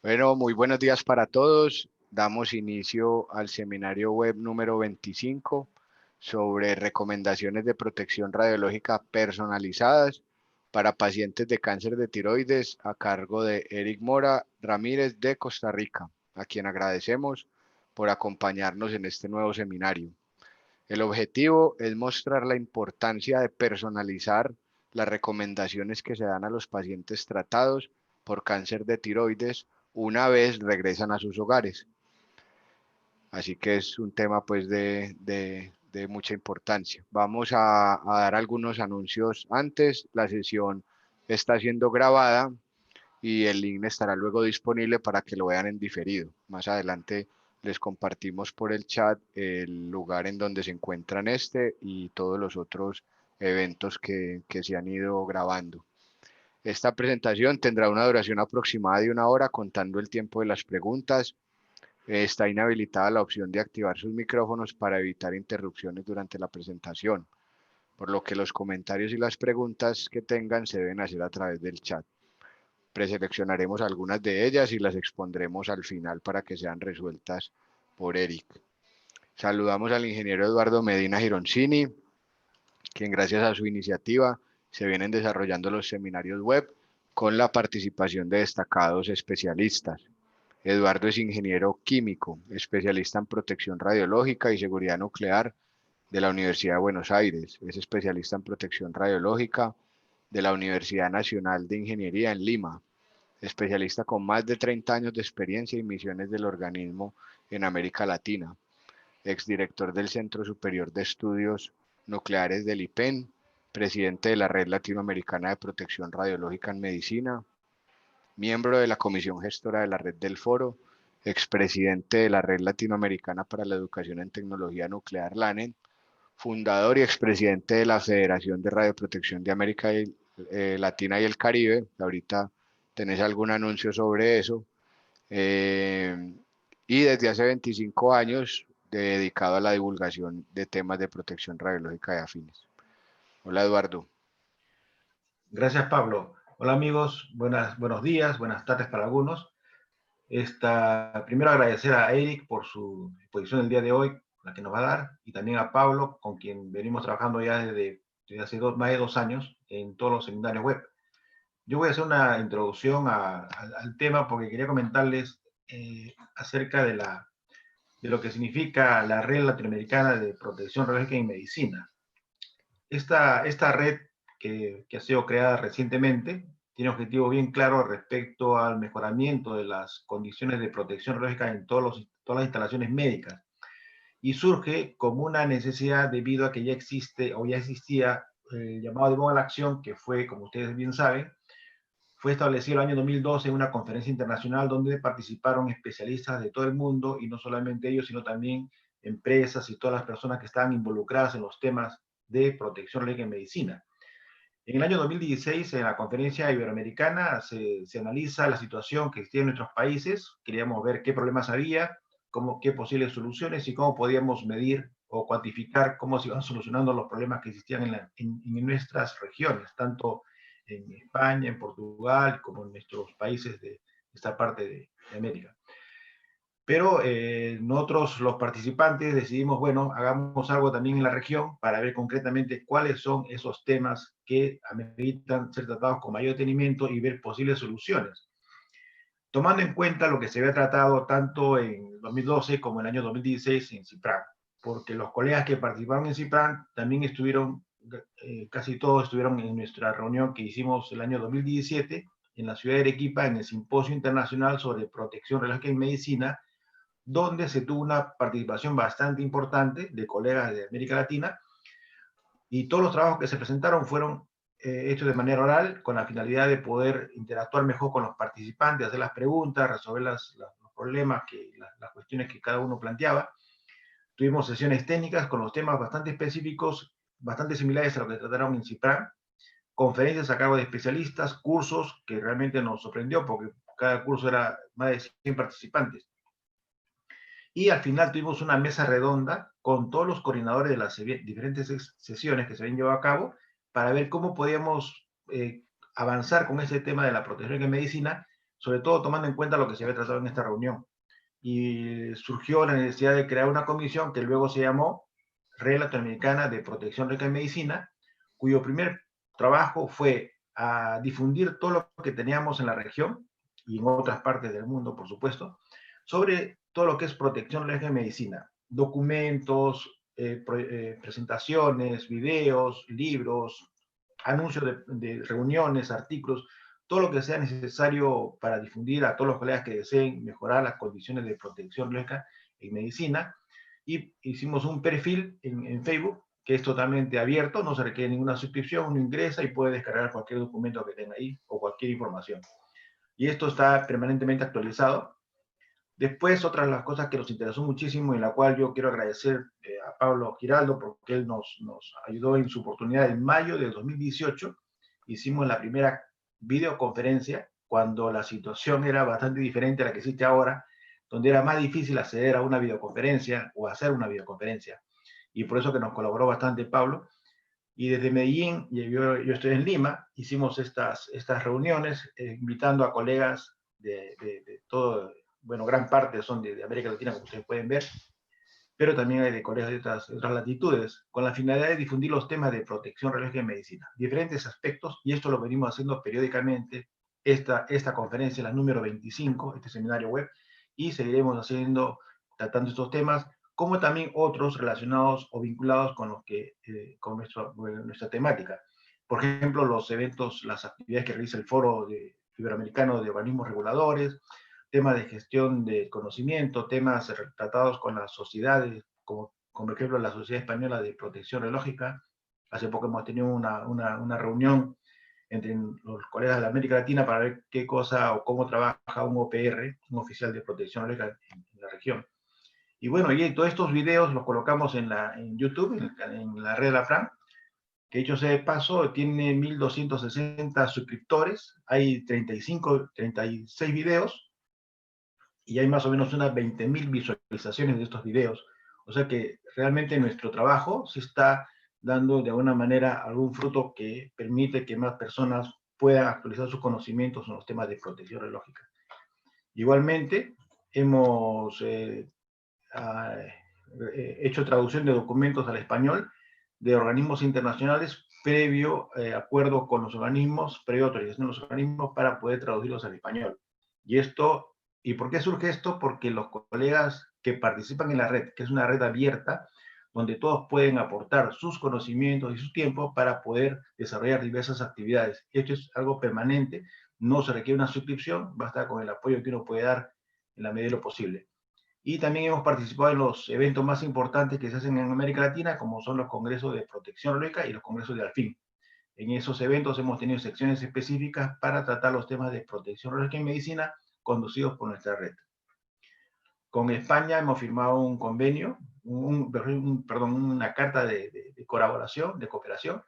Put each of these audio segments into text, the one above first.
Bueno, muy buenos días para todos. Damos inicio al seminario web número 25 sobre recomendaciones de protección radiológica personalizadas para pacientes de cáncer de tiroides a cargo de Eric Mora Ramírez de Costa Rica, a quien agradecemos por acompañarnos en este nuevo seminario. El objetivo es mostrar la importancia de personalizar las recomendaciones que se dan a los pacientes tratados por cáncer de tiroides una vez regresan a sus hogares. Así que es un tema pues de mucha importancia. Vamos a dar algunos anuncios antes. La sesión está siendo grabada y el link estará luego disponible para que lo vean en diferido. Más adelante les compartimos por el chat el lugar en donde se encuentran este y todos los otros eventos que se han ido grabando. Esta presentación tendrá una duración aproximada de 1 hora contando el tiempo de las preguntas. Está inhabilitada la opción de activar sus micrófonos para evitar interrupciones durante la presentación, por lo que los comentarios y las preguntas que tengan se deben hacer a través del chat. Preseleccionaremos algunas de ellas y las expondremos al final para que sean resueltas por Eric. Saludamos al ingeniero Eduardo Medina Gironcini, quien gracias a su iniciativa se vienen desarrollando los seminarios web con la participación de destacados especialistas. Eduardo es ingeniero químico, especialista en protección radiológica y seguridad nuclear de la Universidad de Buenos Aires. Es especialista en protección radiológica de la Universidad Nacional de Ingeniería en Lima, especialista con más de 30 años de experiencia y misiones del organismo en América Latina, exdirector del Centro Superior de Estudios Nucleares del IPEN, presidente de la Red Latinoamericana de Protección Radiológica en Medicina, miembro de la Comisión Gestora de la Red del Foro, expresidente de la Red Latinoamericana para la Educación en Tecnología Nuclear LANEN, fundador y expresidente de la Federación de Radioprotección de América Latina y el Caribe. Ahorita tenés algún anuncio sobre eso. Eh, y desde hace 25 años dedicado a la divulgación de temas de protección radiológica de afines. Hola Eduardo. Gracias, Pablo. Hola amigos, buenos días, buenas tardes para algunos. Primero agradecer a Eric por su exposición el día de hoy, la que nos va a dar, y también a Pablo, con quien venimos trabajando ya desde hace más de 2 años en todos los seminarios web. Yo voy a hacer una introducción al tema porque quería comentarles acerca de lo que significa la Red Latinoamericana de Protección Radiológica y Medicina. Esta red que ha sido creada recientemente tiene objetivos bien claros respecto al mejoramiento de las condiciones de protección radiológica en todas las instalaciones médicas y surge como una necesidad debido a que ya existe o ya existía el llamado de moda a la acción, que fue, como ustedes bien saben, fue establecido el año 2012 en una conferencia internacional donde participaron especialistas de todo el mundo, y no solamente ellos, sino también empresas y todas las personas que estaban involucradas en los temas de protección radiológica en medicina. En el año 2016, en la conferencia iberoamericana, se analiza la situación que existía en nuestros países. Queríamos ver qué problemas había, qué posibles soluciones y cómo podíamos medir o cuantificar cómo se iban solucionando los problemas que existían en nuestras regiones, tanto en España, en Portugal, como en nuestros países de esta parte de América. Pero nosotros, los participantes, decidimos, bueno, hagamos algo también en la región para ver concretamente cuáles son esos temas que ameritan ser tratados con mayor detenimiento y ver posibles soluciones. Tomando en cuenta lo que se había tratado tanto en 2012 como en el año 2016 en CIPRAN, porque los colegas que participaron en CIPRAN también estuvieron, casi todos estuvieron en nuestra reunión que hicimos el año 2017 en la ciudad de Arequipa, en el Simposio Internacional sobre Protección Radiológica en Medicina, donde se tuvo una participación bastante importante de colegas de América Latina, y todos los trabajos que se presentaron fueron hechos de manera oral, con la finalidad de poder interactuar mejor con los participantes, hacer las preguntas, resolver los problemas, las cuestiones que cada uno planteaba. Tuvimos sesiones técnicas con los temas bastante específicos, bastante similares a lo que trataron en CIPRAN, conferencias a cargo de especialistas, cursos que realmente nos sorprendió porque cada curso era más de 100 participantes. Y al final tuvimos una mesa redonda con todos los coordinadores de las diferentes sesiones que se habían llevado a cabo para ver cómo podíamos avanzar con este tema de la protección en medicina, sobre todo tomando en cuenta lo que se había tratado en esta reunión. Y surgió la necesidad de crear una comisión que luego se llamó Red Latinoamericana de Protección Rica en Medicina, cuyo primer trabajo fue a difundir todo lo que teníamos en la región y en otras partes del mundo, por supuesto, sobre todo lo que es protección rica en medicina, documentos, presentaciones, videos, libros, anuncios de reuniones, artículos, todo lo que sea necesario para difundir a todos los colegas que deseen mejorar las condiciones de protección rica en medicina. Y hicimos un perfil en Facebook que es totalmente abierto, no se requiere ninguna suscripción, uno ingresa y puede descargar cualquier documento que tenga ahí o cualquier información. Y esto está permanentemente actualizado. Después, otra de las cosas que nos interesó muchísimo y en la cual yo quiero agradecer a Pablo Giraldo porque él nos ayudó en su oportunidad en mayo del 2018. Hicimos la primera videoconferencia cuando la situación era bastante diferente a la que existe ahora, donde era más difícil acceder a una videoconferencia o hacer una videoconferencia. Y por eso que nos colaboró bastante Pablo. Y desde Medellín, yo estoy en Lima, hicimos estas reuniones invitando a colegas de todo, bueno, gran parte son de América Latina, como ustedes pueden ver, pero también hay de colegas de otras latitudes, con la finalidad de difundir los temas de protección radiológica en medicina, diferentes aspectos, y esto lo venimos haciendo periódicamente, esta conferencia, la número 25, este seminario web, y seguiremos haciendo, tratando estos temas, como también otros relacionados o vinculados con, con nuestra temática. Por ejemplo, los eventos, las actividades que realiza el Foro Iberoamericano de Organismos Reguladores, temas de gestión de conocimiento, temas tratados con las sociedades, como por ejemplo la Sociedad Española de Protección Radiológica. Hace poco hemos tenido una reunión entre los colegas de la América Latina para ver qué cosa o cómo trabaja un OPR, un oficial de protección radiológica en la región. Y bueno, y todos estos videos los colocamos en YouTube, en la red de la Fran, que dicho sea de paso, tiene 1.260 suscriptores, hay 36 videos, y hay más o menos unas 20.000 visualizaciones de estos videos. O sea que realmente nuestro trabajo se está dando de alguna manera algún fruto que permite que más personas puedan actualizar sus conocimientos en los temas de protección radiológica. Igualmente, hemos hecho traducción de documentos al español de organismos internacionales previo acuerdo con los organismos, previo autorización de los organismos para poder traducirlos al español. Y esto, ¿y por qué surge esto? Porque los colegas que participan en la red, que es una red abierta, donde todos pueden aportar sus conocimientos y su tiempo para poder desarrollar diversas actividades. Esto es algo permanente, no se requiere una suscripción, basta con el apoyo que uno puede dar en la medida de lo posible. Y también hemos participado en los eventos más importantes que se hacen en América Latina, como son los congresos de protección radiológica y los congresos de Alfin. En esos eventos hemos tenido secciones específicas para tratar los temas de protección radiológica en medicina conducidos por nuestra red. Con España hemos firmado un convenio, una carta de colaboración, de cooperación,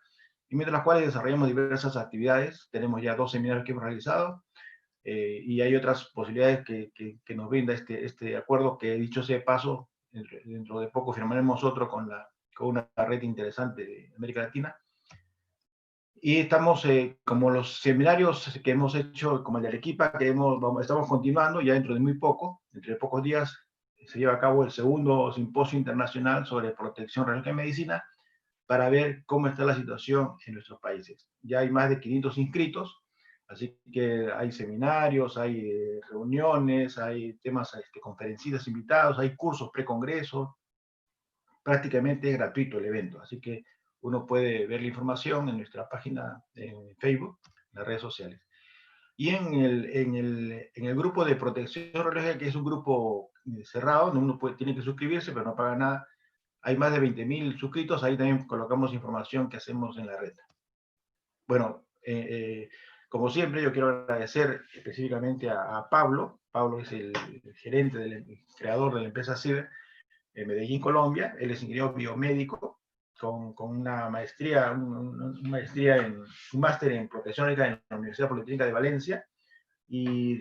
y mientras las cuales desarrollamos diversas actividades. Tenemos ya 2 seminarios que hemos realizado, y hay otras posibilidades que nos brinda este acuerdo, que dicho sea de paso, dentro de poco firmaremos otro con una red interesante de América Latina. Y estamos, como los seminarios que hemos hecho, como el de Arequipa, estamos continuando, ya dentro de muy poco, dentro de pocos días, se lleva a cabo el segundo simposio internacional sobre protección radiológica en medicina, para ver cómo está la situación en nuestros países. Ya hay más de 500 inscritos, así que hay seminarios, hay reuniones, hay temas, conferencistas invitados, hay cursos pre-congreso, prácticamente es gratuito el evento, así que uno puede ver la información en nuestra página en Facebook, en las redes sociales. Y en el grupo de protección radiológica, que es un grupo cerrado, donde uno tiene que suscribirse, pero no paga nada, hay más de 20.000 suscritos, ahí también colocamos información que hacemos en la red. Bueno, como siempre, yo quiero agradecer específicamente a Pablo. Pablo es el gerente, el creador de la empresa CIBER en Medellín, Colombia. Él es ingeniero biomédico con una maestría, un máster en protección en la Universidad Politécnica de Valencia. Y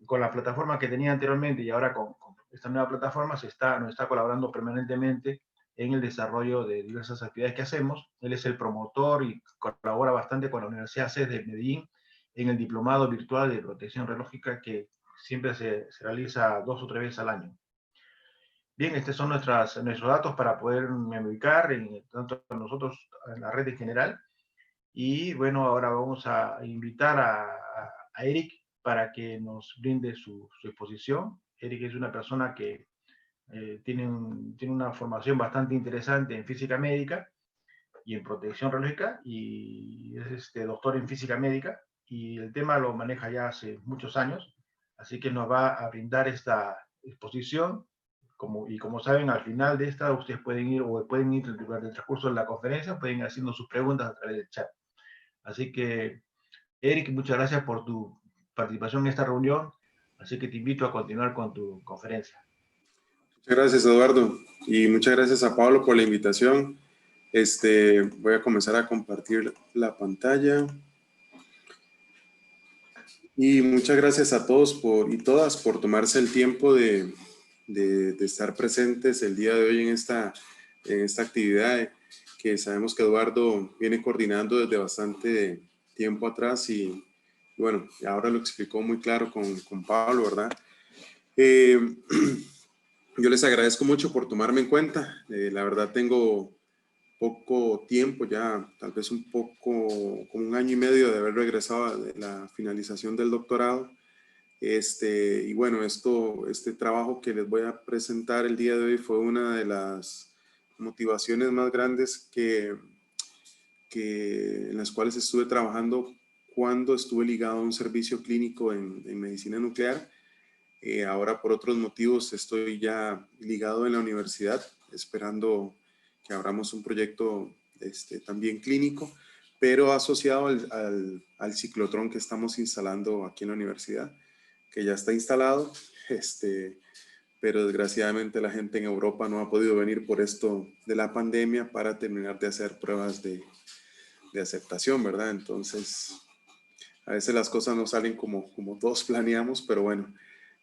con la plataforma que tenía anteriormente y ahora con esta nueva plataforma nos está colaborando permanentemente en el desarrollo de diversas actividades que hacemos. Él es el promotor y colabora bastante con la Universidad CES de Medellín en el diplomado virtual de protección radiológica que siempre se realiza 2 o 3 veces al año. Bien, estos son nuestros datos para poder ubicar tanto nosotros en la red en general. Y bueno, ahora vamos a invitar a Eric para que nos brinde su exposición. Eric es una persona que tiene una formación bastante interesante en física médica y en protección radiológica, y es doctor en física médica, y el tema lo maneja ya hace muchos años, así que nos va a brindar esta exposición. Como saben, al final de esta ustedes pueden ir durante el transcurso de la conferencia, pueden ir haciendo sus preguntas a través del chat. Así que, Eric, muchas gracias por tu participación en esta reunión, así que te invito a continuar con tu conferencia. Muchas gracias, Eduardo, y muchas gracias a Pablo por la invitación. Voy a comenzar a compartir la pantalla. Y muchas gracias a todos y todas por tomarse el tiempo de estar presentes el día de hoy en esta actividad que sabemos que Eduardo viene coordinando desde bastante tiempo atrás y bueno, ahora lo explicó muy claro con Pablo, ¿verdad? Yo les agradezco mucho por tomarme en cuenta. La verdad tengo poco tiempo ya, tal vez un poco, como 1 año y medio de haber regresado de la finalización del doctorado. Y bueno, este trabajo que les voy a presentar el día de hoy fue una de las motivaciones más grandes en las cuales estuve trabajando cuando estuve ligado a un servicio clínico en medicina nuclear. Ahora por otros motivos estoy ya ligado en la universidad, esperando que abramos un proyecto también clínico, pero asociado al ciclotrón que estamos instalando aquí en la universidad, que ya está instalado, pero desgraciadamente la gente en Europa no ha podido venir por esto de la pandemia para terminar de hacer pruebas de aceptación, ¿verdad? Entonces, a veces las cosas no salen como todos planeamos, pero bueno,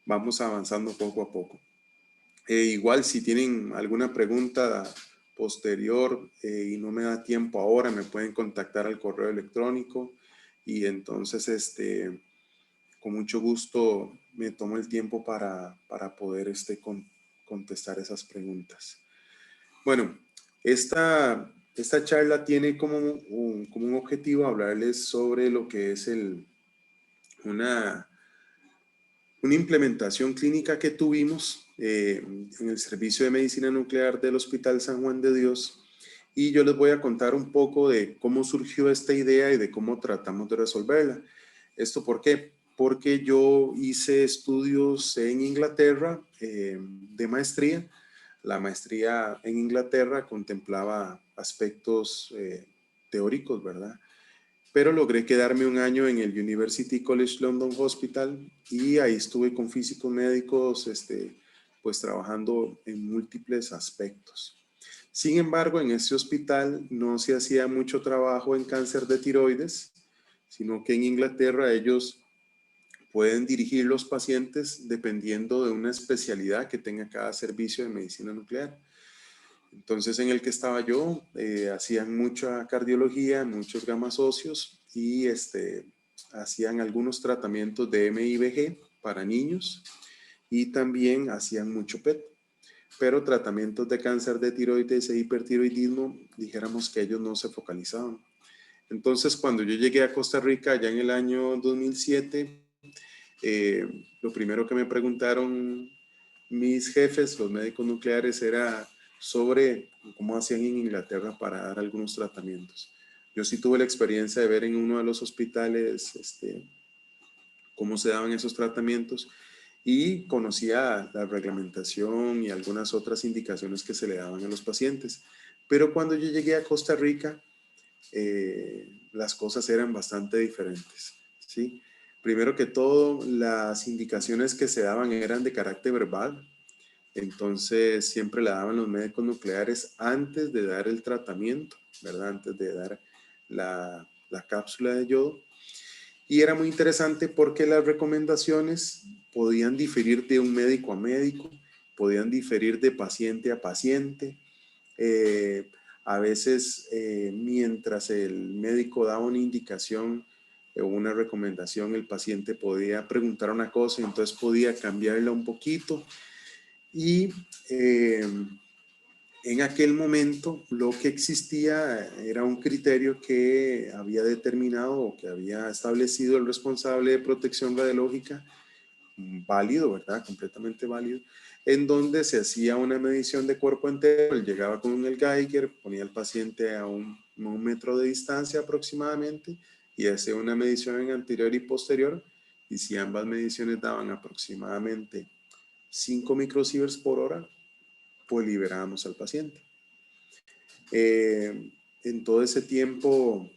vamos avanzando poco a poco. Igual si tienen alguna pregunta posterior y no me da tiempo ahora, me pueden contactar al correo electrónico y entonces con mucho gusto me tomo el tiempo para poder contestar esas preguntas. Bueno, esta charla tiene como un objetivo hablarles sobre lo que es una implementación clínica que tuvimos en el Servicio de Medicina Nuclear del Hospital San Juan de Dios, y yo les voy a contar un poco de cómo surgió esta idea y de cómo tratamos de resolverla. ¿Esto por qué? Porque yo hice estudios en Inglaterra de maestría. La maestría en Inglaterra contemplaba aspectos teóricos, ¿verdad? Pero logré quedarme 1 año en el University College London Hospital y ahí estuve con físicos médicos, pues trabajando en múltiples aspectos. Sin embargo, en ese hospital no se hacía mucho trabajo en cáncer de tiroides, sino que en Inglaterra ellos pueden dirigir los pacientes dependiendo de una especialidad que tenga cada servicio de medicina nuclear. Entonces, en el que estaba yo, hacían mucha cardiología, muchos gamas óseos y hacían algunos tratamientos de MIBG para niños y también hacían mucho PET. Pero tratamientos de cáncer de tiroides e hipertiroidismo, dijéramos que ellos no se focalizaban. Entonces, cuando yo llegué a Costa Rica, ya en el año 2007, lo primero que me preguntaron mis jefes, los médicos nucleares, era sobre cómo hacían en Inglaterra para dar algunos tratamientos. Yo sí tuve la experiencia de ver en uno de los hospitales cómo se daban esos tratamientos y conocía la reglamentación y algunas otras indicaciones que se le daban a los pacientes. Pero cuando yo llegué a Costa Rica, las cosas eran bastante diferentes, ¿sí? Primero que todo, las indicaciones que se daban eran de carácter verbal. Entonces siempre la daban los médicos nucleares antes de dar el tratamiento, ¿verdad? Antes de dar la cápsula de yodo. Y era muy interesante porque las recomendaciones podían diferir de un médico a médico, podían diferir de paciente a paciente. A veces, mientras el médico daba una indicación, una recomendación, el paciente podía preguntar una cosa y entonces podía cambiarla un poquito. Y en aquel momento lo que existía era un criterio que había determinado o que había establecido el responsable de protección radiológica, válido, ¿verdad? Completamente válido, en donde se hacía una medición de cuerpo entero. Él llegaba con el Geiger, ponía al paciente a un metro de distancia aproximadamente y hacía una medición en anterior y posterior, y si ambas mediciones daban aproximadamente 5 microsieverts por hora, pues liberábamos al paciente. En todo ese tiempo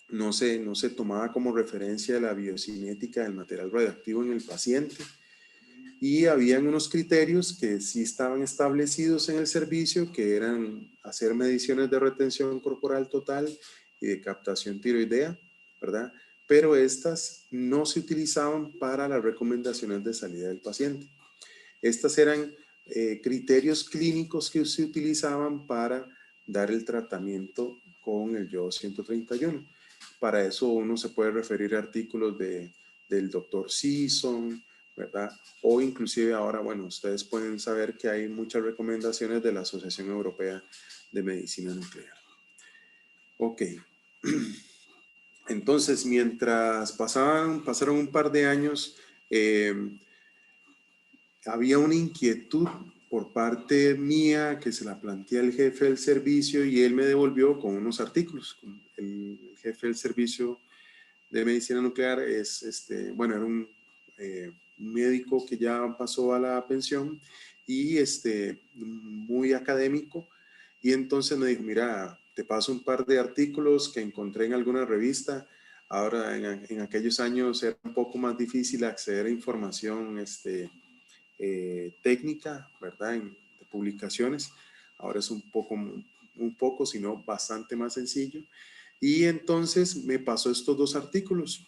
no se tomaba como referencia la biocinética del material radioactivo en el paciente, y habían unos criterios que sí estaban establecidos en el servicio, que eran hacer mediciones de retención corporal total y de captación tiroidea, ¿verdad? Pero estas no se utilizaban para las recomendaciones de salida del paciente. Estas eran criterios clínicos que se utilizaban para dar el tratamiento con el yodo 131. Para eso uno se puede referir a artículos del doctor Sisson, ¿verdad? O inclusive ahora, bueno, ustedes pueden saber que hay muchas recomendaciones de la Asociación Europea de Medicina Nuclear. Ok. Entonces, mientras pasaron un par de años, había una inquietud por parte mía que se la planteé al jefe del servicio y él me devolvió con unos artículos. El jefe del servicio de medicina nuclear es, bueno, era un médico que ya pasó a la pensión y muy académico, y entonces me dijo, mira, te paso un par de artículos que encontré en alguna revista. Ahora, en aquellos años era un poco más difícil acceder a información técnica, ¿verdad? De publicaciones. Ahora es un poco, sino bastante más sencillo. Y entonces me pasó estos dos artículos.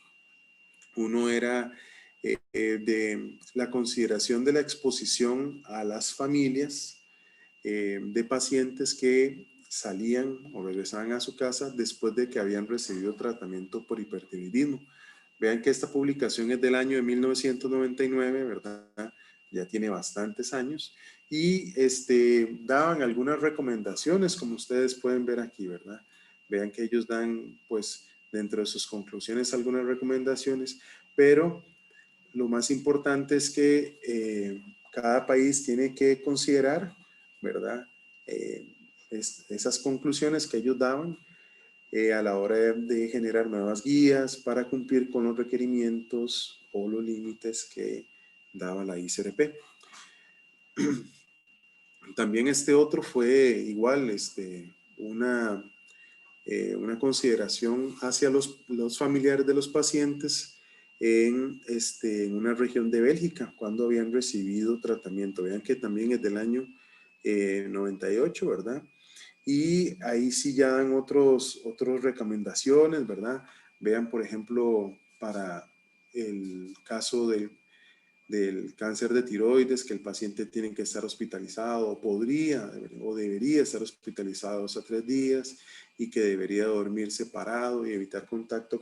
Uno era de la consideración de la exposición a las familias de pacientes que salían o regresaban a su casa después de que habían recibido tratamiento por hipertiroidismo. Vean que esta publicación es del año de 1999, ¿verdad? Ya tiene bastantes años, y daban algunas recomendaciones, como ustedes pueden ver aquí, ¿verdad? Vean que ellos dan, pues, dentro de sus conclusiones algunas recomendaciones, pero lo más importante es que cada país tiene que considerar, ¿verdad? Esas conclusiones que ellos daban a la hora de generar nuevas guías para cumplir con los requerimientos o los límites que daba la ICRP. También otro fue igual, una consideración hacia los familiares de los pacientes en una región de Bélgica, cuando habían recibido tratamiento. Vean que también es del año 98, ¿verdad? Y ahí sí ya dan otras recomendaciones, ¿verdad? Vean, por ejemplo, para el caso del cáncer de tiroides, que el paciente tiene que estar hospitalizado, o debería estar hospitalizado 2 a 3 días, y que debería dormir separado y evitar contacto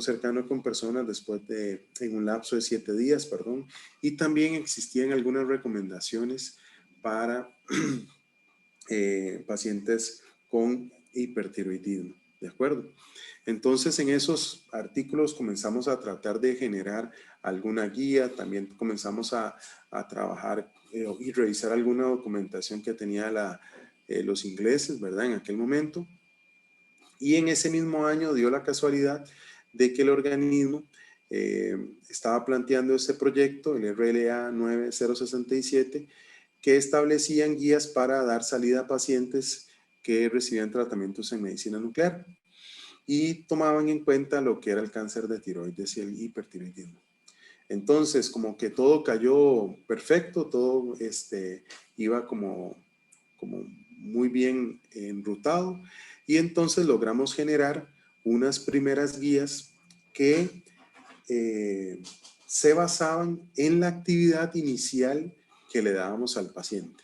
cercano con personas en un lapso de 7 días, perdón. Y también existían algunas recomendaciones para pacientes con hipertiroidismo, ¿de acuerdo? Entonces, en esos artículos comenzamos a tratar de generar alguna guía, también comenzamos a trabajar y revisar alguna documentación que tenía los ingleses, ¿verdad? En aquel momento. Y en ese mismo año dio la casualidad de que el organismo estaba planteando este proyecto, el RLA 9067, que establecían guías para dar salida a pacientes que recibían tratamientos en medicina nuclear y tomaban en cuenta lo que era el cáncer de tiroides y el hipertiroidismo. Entonces, como que todo cayó perfecto, todo iba como muy bien enrutado, y entonces logramos generar unas primeras guías que se basaban en la actividad inicial que le dábamos al paciente,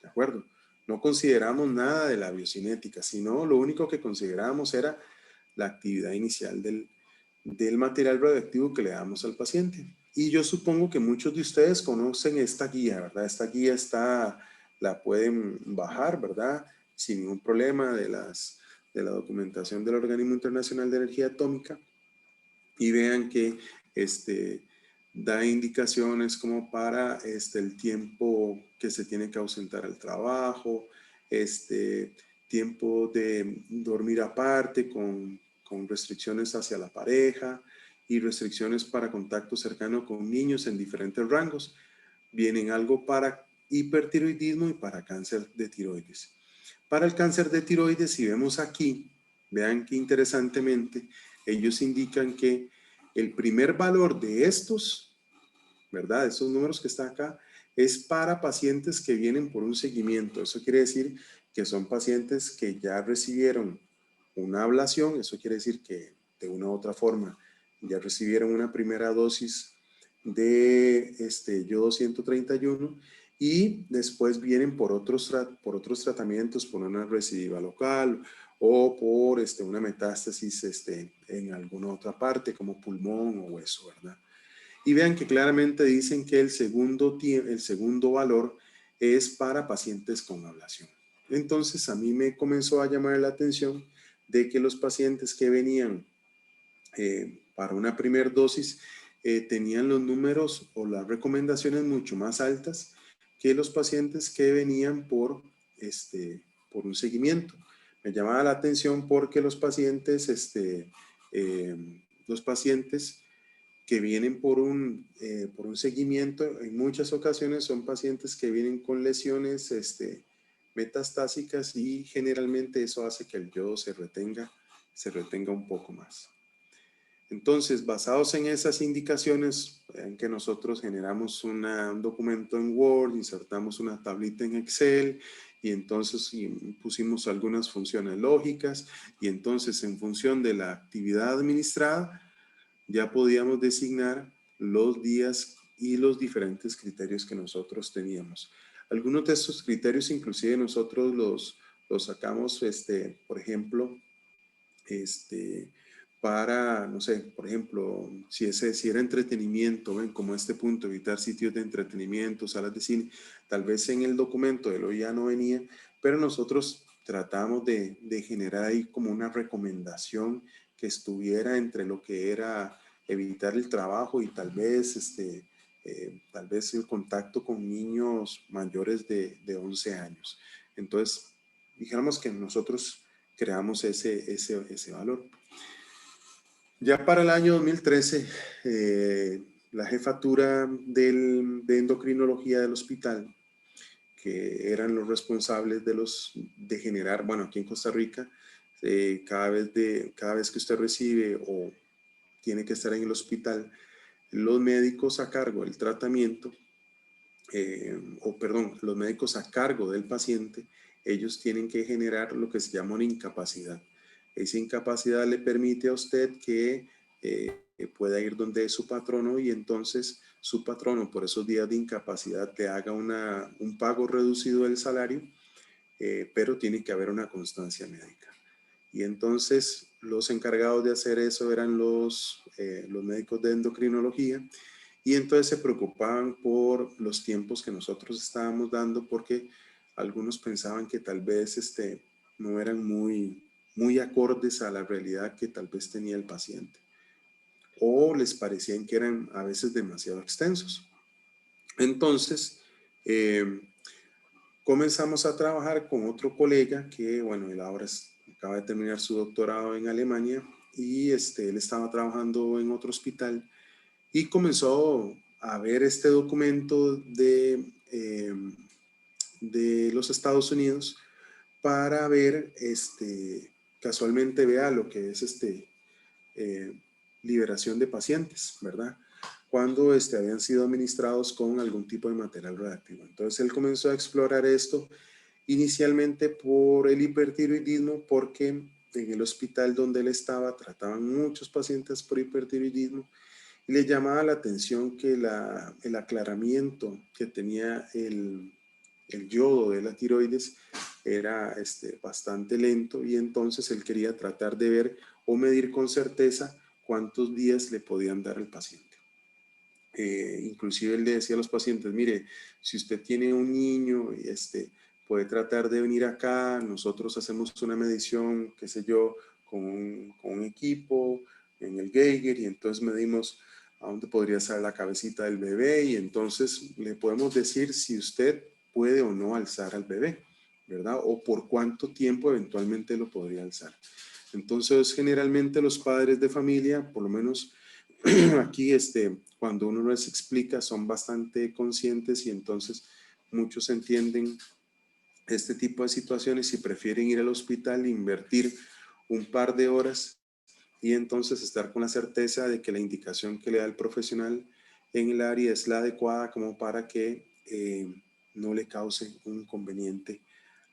¿de acuerdo? No consideramos nada de la biocinética, sino lo único que considerábamos era la actividad inicial del material radioactivo que le damos al paciente. Y yo supongo que muchos de ustedes conocen esta guía, ¿verdad? Esta guía la pueden bajar, ¿verdad? Sin ningún problema de la documentación del Organismo Internacional de Energía Atómica, y vean que da indicaciones como para el tiempo que se tiene que ausentar al trabajo, tiempo de dormir aparte con restricciones hacia la pareja y restricciones para contacto cercano con niños en diferentes rangos. Vienen algo para hipertiroidismo y para cáncer de tiroides. Para el cáncer de tiroides, si vemos aquí, vean que interesantemente, ellos indican que el primer valor de estos, ¿verdad? Estos números que están acá, es para pacientes que vienen por un seguimiento. Eso quiere decir que son pacientes que ya recibieron una ablación. Eso quiere decir que de una u otra forma ya recibieron una primera dosis de yodo 131 y después vienen por otros tratamientos, por una recidiva local o por una metástasis en alguna otra parte como pulmón o hueso, ¿verdad? Y vean que claramente dicen que el segundo valor es para pacientes con ablación. Entonces a mí me comenzó a llamar la atención de que los pacientes que venían para una primera dosis tenían los números o las recomendaciones mucho más altas que los pacientes que venían por un seguimiento. Me llamaba la atención porque los pacientes que vienen por un seguimiento, en muchas ocasiones son pacientes que vienen con lesiones metastásicas y generalmente eso hace que el yodo se retenga un poco más. Entonces, basados en esas indicaciones, vean que nosotros generamos un documento en Word, insertamos una tablita en Excel y entonces pusimos algunas funciones lógicas y entonces en función de la actividad administrada ya podíamos designar los días y los diferentes criterios que nosotros teníamos. Algunos de estos criterios inclusive nosotros los sacamos, por ejemplo, para, no sé, por ejemplo, si era entretenimiento, ven, como este punto, evitar sitios de entretenimiento, salas de cine, tal vez en el documento de lo ya no venía, pero nosotros tratamos de generar ahí como una recomendación que estuviera entre lo que era evitar el trabajo y tal vez el contacto con niños mayores de 11 años. Entonces, dijéramos que nosotros creamos ese valor. Ya para el año 2013, la jefatura de endocrinología del hospital, que eran los responsables de generar, bueno, aquí en Costa Rica, cada vez que usted recibe o tiene que estar en el hospital, los médicos a cargo del tratamiento, los médicos a cargo del paciente, ellos tienen que generar lo que se llama una incapacidad. Esa incapacidad le permite a usted que pueda ir donde su patrono y entonces su patrono por esos días de incapacidad le haga un pago reducido del salario, pero tiene que haber una constancia médica. Y entonces los encargados de hacer eso eran los médicos de endocrinología y entonces se preocupaban por los tiempos que nosotros estábamos dando porque algunos pensaban que tal vez no eran muy acordes a la realidad que tal vez tenía el paciente o les parecían que eran a veces demasiado extensos. Entonces, comenzamos a trabajar con otro colega que, bueno, él ahora acaba de terminar su doctorado en Alemania y él estaba trabajando en otro hospital y comenzó a ver este documento de los Estados Unidos para ver, casualmente vea lo que es liberación de pacientes, ¿verdad? Cuando habían sido administrados con algún tipo de material radioactivo. Entonces él comenzó a explorar esto inicialmente por el hipertiroidismo, porque en el hospital donde él estaba trataban muchos pacientes por hipertiroidismo y le llamaba la atención que el aclaramiento que tenía el yodo de la tiroides era bastante lento y entonces él quería tratar de ver o medir con certeza cuántos días le podían dar al paciente. Inclusive él le decía a los pacientes, mire, si usted tiene un niño y puede tratar de venir acá, nosotros hacemos una medición, qué sé yo, con un equipo en el Geiger, y entonces medimos a dónde podría estar la cabecita del bebé, y entonces le podemos decir si usted puede o no alzar al bebé, ¿verdad? O por cuánto tiempo eventualmente lo podría alzar. Entonces, generalmente los padres de familia, por lo menos aquí, cuando uno les explica, son bastante conscientes, y entonces muchos entienden este tipo de situaciones y prefieren ir al hospital e invertir un par de horas y entonces estar con la certeza de que la indicación que le da el profesional en el área es la adecuada, como para que no le cause un inconveniente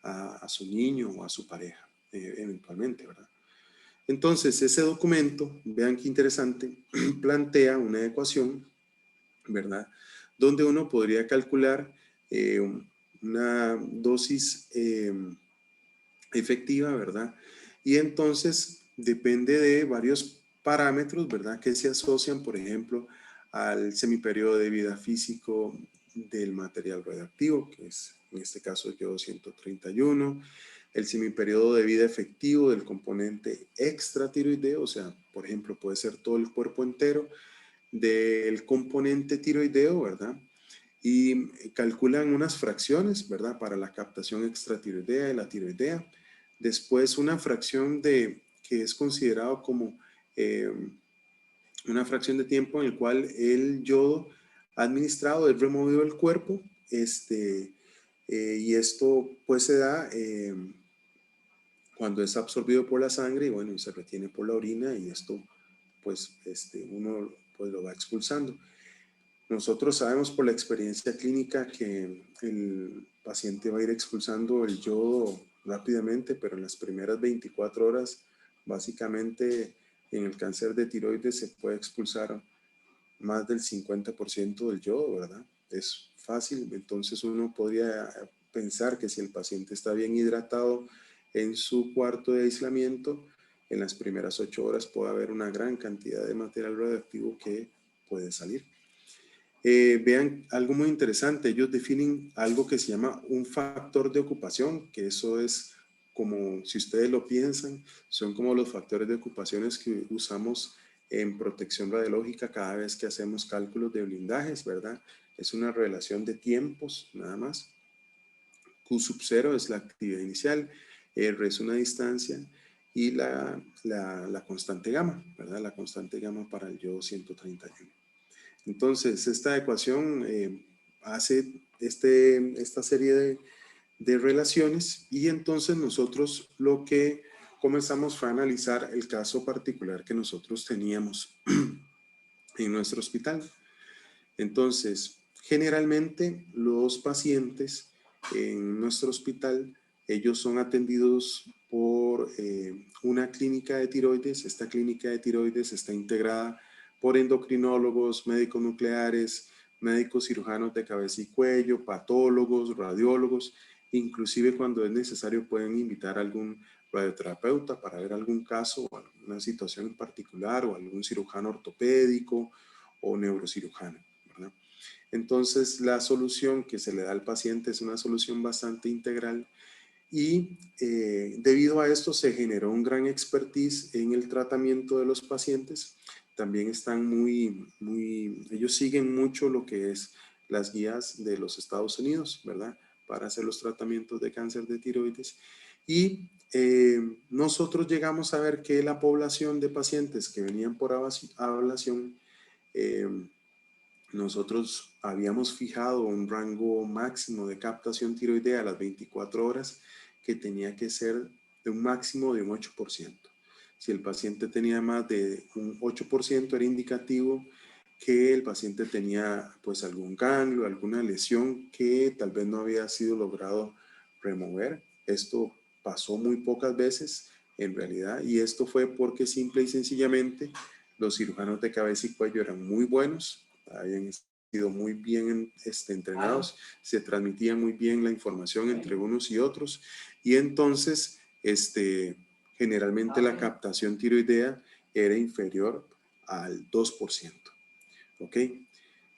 a su niño o a su pareja, eventualmente, ¿verdad? Entonces, ese documento, vean qué interesante, plantea una ecuación, ¿verdad? Donde uno podría calcular una dosis efectiva, ¿verdad? Y entonces depende de varios parámetros, ¿verdad? Que se asocian, por ejemplo, al semiperiodo de vida físico del material radioactivo, que es en este caso el yodo 131, el semiperiodo de vida efectivo del componente extratiroideo, o sea, por ejemplo, puede ser todo el cuerpo entero del componente tiroideo, ¿verdad? Y calculan unas fracciones, ¿verdad? Para la captación extratiroidea y la tiroidea. Después una fracción que es considerado como una fracción de tiempo en el cual el yodo administrado es removido del cuerpo, y esto pues se da cuando es absorbido por la sangre y bueno, y se retiene por la orina, y esto pues uno pues lo va expulsando. Nosotros sabemos por la experiencia clínica que el paciente va a ir expulsando el yodo rápidamente, pero en las primeras 24 horas, básicamente en el cáncer de tiroides se puede expulsar más del 50% del yodo, ¿verdad? Es fácil, entonces uno podría pensar que si el paciente está bien hidratado en su cuarto de aislamiento, en las primeras 8 horas puede haber una gran cantidad de material radioactivo que puede salir. Vean algo muy interesante, ellos definen algo que se llama un factor de ocupación, que eso es como, si ustedes lo piensan, son como los factores de ocupaciones que usamos en protección radiológica cada vez que hacemos cálculos de blindajes, ¿verdad? Es una relación de tiempos, nada más. Q sub 0 es la actividad inicial, R es una distancia, y la constante gamma, ¿verdad? La constante gamma para el yodo 131. Entonces, esta ecuación hace esta serie de relaciones, y entonces nosotros lo que comenzamos fue a analizar el caso particular que nosotros teníamos en nuestro hospital. Entonces, generalmente los pacientes en nuestro hospital, ellos son atendidos por una clínica de tiroides. Esta clínica de tiroides está integrada por endocrinólogos, médicos nucleares, médicos cirujanos de cabeza y cuello, patólogos, radiólogos. Inclusive cuando es necesario pueden invitar a algún radioterapeuta para ver algún caso o alguna situación en particular, o algún cirujano ortopédico o neurocirujano, ¿verdad? Entonces la solución que se le da al paciente es una solución bastante integral, y debido a esto se generó un gran expertise en el tratamiento de los pacientes. También están ellos siguen mucho lo que es las guías de los Estados Unidos, ¿verdad? Para hacer los tratamientos de cáncer de tiroides. Y nosotros llegamos a ver que la población de pacientes que venían por ablación, nosotros habíamos fijado un rango máximo de captación tiroidea a las 24 horas que tenía que ser de un máximo de un 8%. Si el paciente tenía más de un 8%, era indicativo que el paciente tenía pues algún ganglio, alguna lesión que tal vez no había sido logrado remover. Esto pasó muy pocas veces en realidad, y esto fue porque simple y sencillamente los cirujanos de cabeza y cuello eran muy buenos, habían sido muy bien entrenados, se transmitía muy bien la información entre unos y otros, y entonces generalmente la captación tiroidea era inferior al 2%. ¿Ok?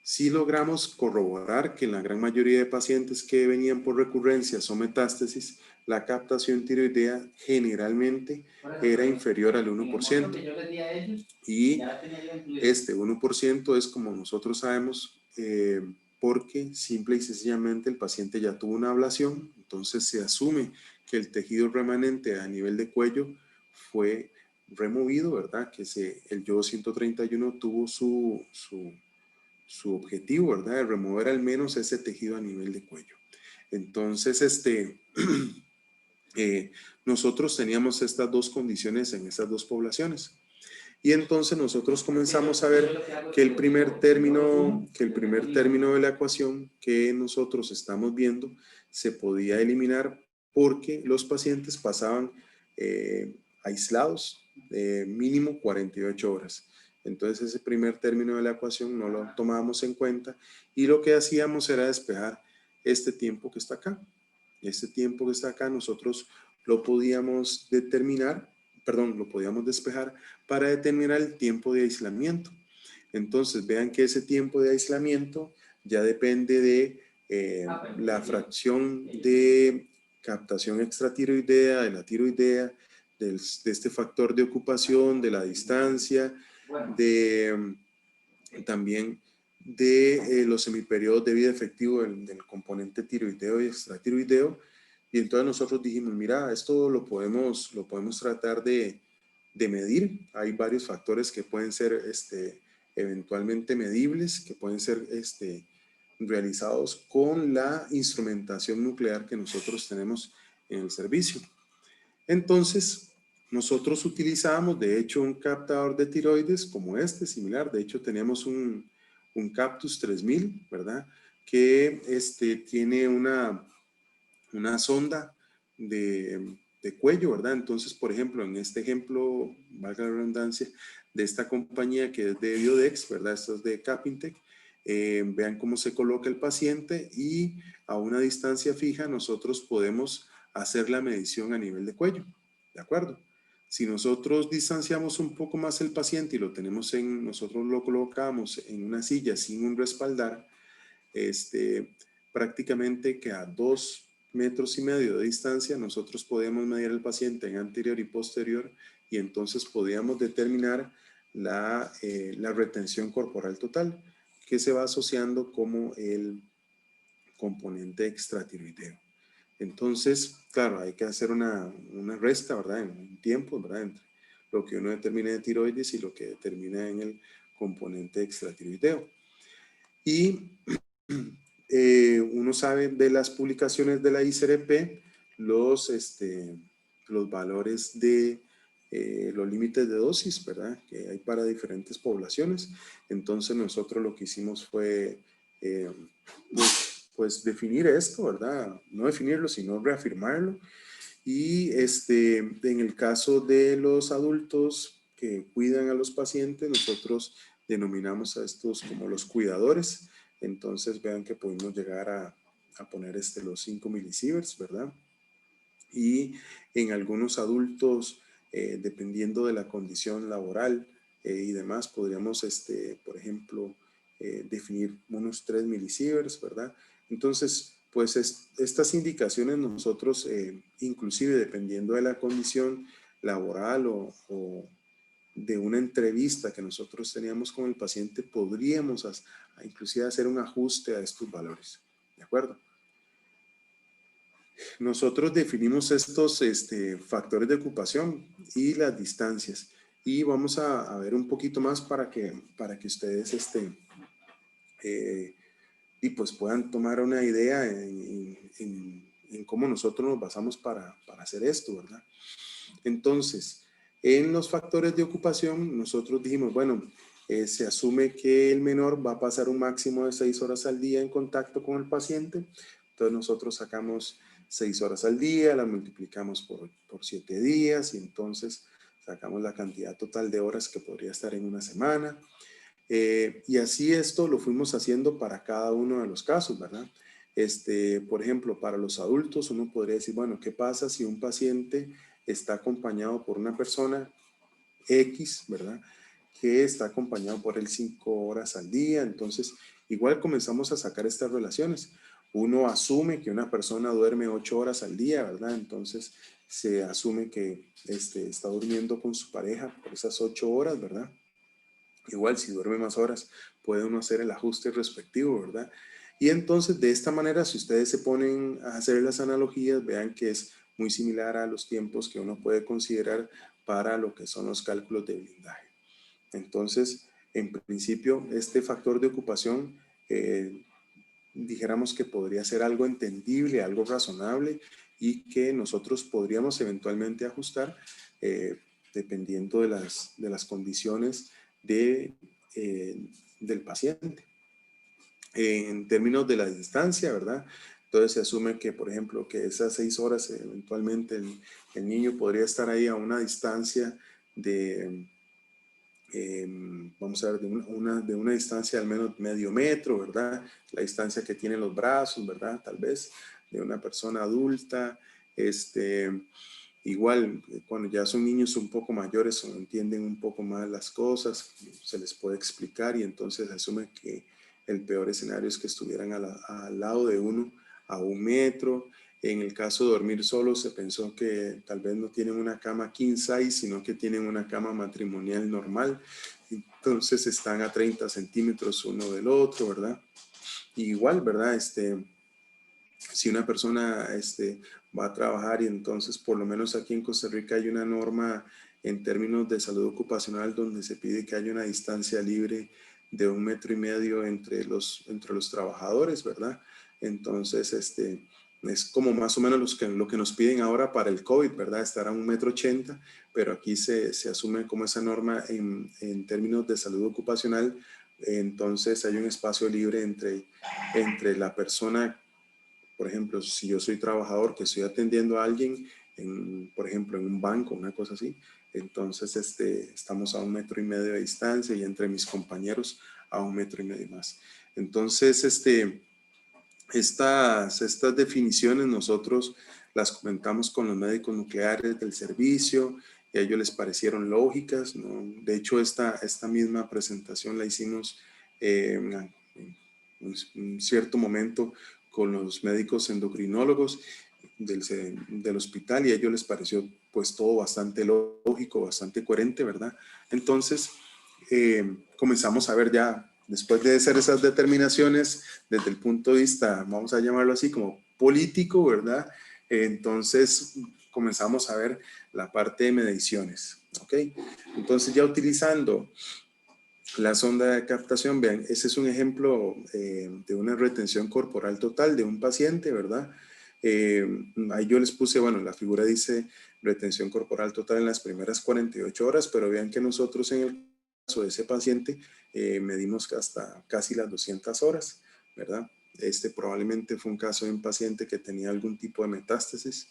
Sí logramos corroborar que en la gran mayoría de pacientes que venían por recurrencias o metástasis, la captación tiroidea generalmente era inferior al 1%. Y este 1% es, como nosotros sabemos, porque simple y sencillamente el paciente ya tuvo una ablación, entonces se asume que el tejido remanente a nivel de cuello fue removido, ¿verdad? Que el yodo 131 tuvo su objetivo, ¿verdad? De remover al menos ese tejido a nivel de cuello. Entonces, nosotros teníamos estas dos condiciones en estas dos poblaciones. Y entonces nosotros comenzamos a ver que el primer término de la ecuación que nosotros estamos viendo se podía eliminar porque los pacientes pasaban aislados mínimo 48 horas. Entonces ese primer término de la ecuación no lo tomábamos en cuenta y lo que hacíamos era despejar este tiempo que está acá. Este tiempo que está acá nosotros lo podíamos lo podíamos despejar para determinar el tiempo de aislamiento. Entonces vean que ese tiempo de aislamiento ya depende de la fracción de captación extratiroidea, de la tiroidea, de este factor de ocupación, de la distancia, también de los semiperiodos de vida efectivo del componente tiroideo y extratiroideo. Y entonces nosotros dijimos, mira, esto lo podemos tratar de medir. Hay varios factores que pueden ser eventualmente medibles, que pueden ser realizados con la instrumentación nuclear que nosotros tenemos en el servicio. Entonces, nosotros utilizamos, de hecho, un captador de tiroides como similar. De hecho, tenemos un Captus 3000, ¿verdad? Que tiene una sonda de cuello, ¿verdad? Entonces, por ejemplo, en este ejemplo, valga la redundancia, de esta compañía que es de Biodex, ¿verdad? Esto es de Capintec. Vean cómo se coloca el paciente y a una distancia fija nosotros podemos hacer la medición a nivel de cuello, ¿de acuerdo? Si nosotros distanciamos un poco más el paciente y nosotros lo colocamos en una silla sin un respaldar, prácticamente que a 2,5 metros de distancia nosotros podíamos medir al paciente en anterior y posterior y entonces podíamos determinar la retención corporal total que se va asociando como el componente extratiroideo. Entonces, claro, hay que hacer una resta, ¿verdad? En un tiempo, ¿verdad? Entre lo que uno determina de tiroides y lo que determina en el componente extratiroideo. Y uno sabe de las publicaciones de la ICRP los valores de los límites de dosis, ¿verdad? Que hay para diferentes poblaciones. Entonces nosotros lo que hicimos fue pues definir esto, ¿verdad? No definirlo, sino reafirmarlo. Y en el caso de los adultos que cuidan a los pacientes, nosotros denominamos a estos como los cuidadores. Entonces vean que podemos llegar a poner los 5 milisieverts, ¿verdad? Y en algunos adultos, dependiendo de la condición laboral y demás, podríamos, por ejemplo, definir unos 3 milisieverts, ¿verdad? Entonces, pues estas indicaciones nosotros, inclusive dependiendo de la condición laboral o de una entrevista que nosotros teníamos con el paciente, podríamos inclusive hacer un ajuste a estos valores, ¿de acuerdo? Nosotros definimos estos factores de ocupación y las distancias y vamos a ver un poquito más para que ustedes y pues puedan tomar una idea en cómo nosotros nos basamos para hacer esto, ¿verdad? Entonces, en los factores de ocupación, nosotros dijimos, bueno, se asume que el menor va a pasar un máximo de 6 horas al día en contacto con el paciente. Entonces, nosotros sacamos 6 horas al día, la multiplicamos por 7 días y entonces sacamos la cantidad total de horas que podría estar en una semana. Y así esto lo fuimos haciendo para cada uno de los casos, ¿verdad? Por ejemplo, para los adultos uno podría decir, bueno, ¿qué pasa si un paciente está acompañado por una persona X, ¿verdad? Que está acompañado por él 5 horas al día. Entonces, igual comenzamos a sacar estas relaciones. Uno asume que una persona duerme 8 horas al día, ¿verdad? Entonces, se asume que está durmiendo con su pareja por esas 8 horas, ¿verdad? Igual, si duerme más horas, puede uno hacer el ajuste respectivo, ¿verdad? Y entonces, de esta manera, si ustedes se ponen a hacer las analogías, vean que es muy similar a los tiempos que uno puede considerar para lo que son los cálculos de blindaje. Entonces, en principio, este factor de ocupación, dijéramos que podría ser algo entendible, algo razonable y que nosotros podríamos eventualmente ajustar dependiendo de las condiciones del paciente. En términos de la distancia, ¿verdad? Entonces se asume que, por ejemplo, que esas 6 horas eventualmente el niño podría estar ahí a una distancia de, vamos a ver, de una distancia al menos medio metro, ¿verdad? La distancia que tienen los brazos, ¿verdad? Tal vez de una persona adulta. Igual, cuando ya son niños un poco mayores o entienden un poco más las cosas, se les puede explicar y entonces se asume que el peor escenario es que estuvieran al lado de uno a 1 metro. En el caso de dormir solos, se pensó que tal vez no tienen una cama king size, sino que tienen una cama matrimonial normal. Entonces están a 30 centímetros uno del otro, ¿verdad? Y igual, ¿verdad? Si una persona va a trabajar y entonces por lo menos aquí en Costa Rica hay una norma en términos de salud ocupacional donde se pide que haya una distancia libre de 1,5 metros entre los trabajadores, ¿verdad? Entonces, es como más o menos lo que nos piden ahora para el COVID, ¿verdad? Estar a 1,80 m, pero aquí se asume como esa norma en términos de salud ocupacional. Entonces hay un espacio libre entre la persona. Por ejemplo, si yo soy trabajador que estoy atendiendo a alguien, por ejemplo, en un banco, una cosa así, entonces estamos a 1,5 metros de distancia y entre mis compañeros a 1,5 metros más. Entonces, estas definiciones nosotros las comentamos con los médicos nucleares del servicio y a ellos les parecieron lógicas, ¿no? De hecho, esta misma presentación la hicimos en un cierto momento con los médicos endocrinólogos del hospital y a ellos les pareció pues todo bastante lógico, bastante coherente, ¿verdad? Entonces comenzamos a ver ya, después de hacer esas determinaciones desde el punto de vista, vamos a llamarlo así, como político, ¿verdad? Entonces comenzamos a ver la parte de mediciones, ¿ok? Entonces ya utilizando la sonda de captación, vean, ese es un ejemplo de una retención corporal total de un paciente, ¿verdad? Ahí yo les puse, bueno, la figura dice retención corporal total en las primeras 48 horas, pero vean que nosotros en el caso de ese paciente medimos hasta casi las 200 horas, ¿verdad? Probablemente fue un caso de un paciente que tenía algún tipo de metástasis.